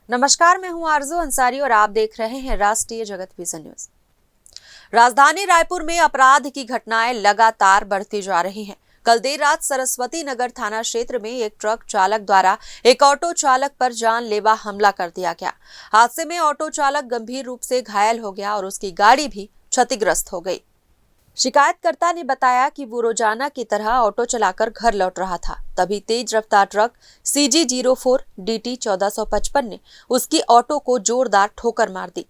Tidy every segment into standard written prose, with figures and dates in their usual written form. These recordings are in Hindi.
नमस्कार, मैं हूं आरजू अंसारी और आप देख रहे हैं राष्ट्रीय जगत विजन न्यूज। राजधानी रायपुर में अपराध की घटनाएं लगातार बढ़ती जा रही हैं। कल देर रात सरस्वती नगर थाना क्षेत्र में एक ट्रक चालक द्वारा एक ऑटो चालक पर जानलेवा हमला कर दिया गया। हादसे में ऑटो चालक गंभीर रूप से घायल हो गया और उसकी गाड़ी भी क्षतिग्रस्त हो गई। शिकायतकर्ता ने बताया कि वो रोजाना की तरह ऑटो चलाकर घर लौट रहा था, तभी तेज रफ्तार ट्रक CG04 DT 1455 ने उसकी ऑटो को जोरदार ठोकर मार दी।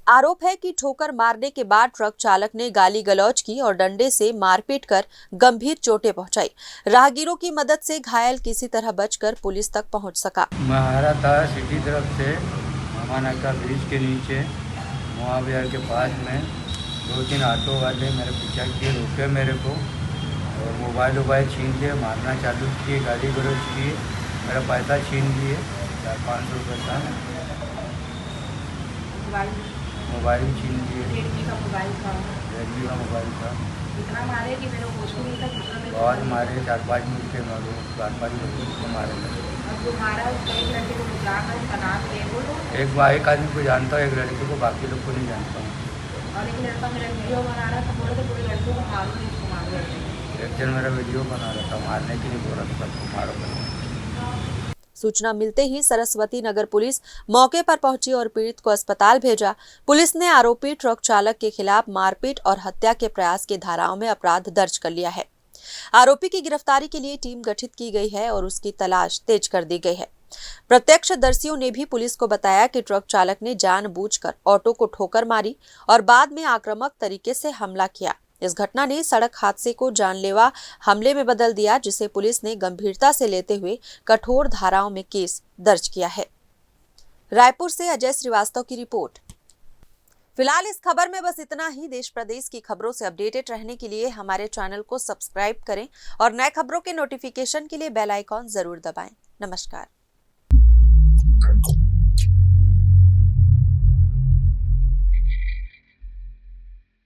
आरोप है कि ठोकर मारने के बाद ट्रक चालक ने गाली गलौज की और डंडे से मारपीट कर गंभीर चोटें पहुंचाई। राहगीरों की मदद से घायल किसी तरह बचकर पुलिस तक पहुंच सका। मैं आ रहा था सिटी तरफ से महानगर ब्रिज के नीचे महाविहार के पास में 2-3 ऑटो वाले मेरे पीछा किए, रोके मेरे को और मोबाइल छीन लिए, मारना चालू किए, गाली गलौज किए, मेरा पैसा छीन लिए 400-500 रुपये था। मोबाइल छीन लिए, रेडमी का मोबाइल था। इतना मारे कि मेरे होश में नहीं था। बहुत मारे, 4-5 मिनट के मारे, 4-5 मिनट को मारे। अब जो मारा उसका एक लड़के को जाकर बना के बोलो। एक आदमी को जानता हूँ, एक लड़के को, बाकी लोग को नहीं जानता हूँ। और एक लड़का मेरा वीडियो बना रहा था, बोले तो पूरे लड़कों को मारूंगी, इसको मारो। एक जन मेरा वीडियो बना रहा था, मारने के लिए बोल रहा था, सबको मारो। सूचना मिलते ही सरस्वती नगर पुलिस मौके पर पहुंची और पीड़ित को अस्पताल भेजा। पुलिस ने आरोपी ट्रक चालक के खिलाफ मारपीट और हत्या के प्रयास की धाराओं में अपराध दर्ज कर लिया है। आरोपी की गिरफ्तारी के लिए टीम गठित की गई है और उसकी तलाश तेज कर दी गई है। प्रत्यक्षदर्शियों ने भी पुलिस को बताया कि ट्रक चालक ने जानबूझकर ऑटो को ठोकर मारी और बाद में आक्रामक तरीके से हमला किया। इस घटना ने सड़क हादसे को जानलेवा हमले में बदल दिया, जिसे पुलिस ने गंभीरता से लेते हुए कठोर धाराओं में केस दर्ज किया है। रायपुर से अजय श्रीवास्तव की रिपोर्ट। फिलहाल इस खबर में बस इतना ही। देश प्रदेश की खबरों से अपडेटेड रहने के लिए हमारे चैनल को सब्सक्राइब करें और नए खबरों के नोटिफिकेशन के लिए बेल आइकॉन जरूर दबाएं। नमस्कार।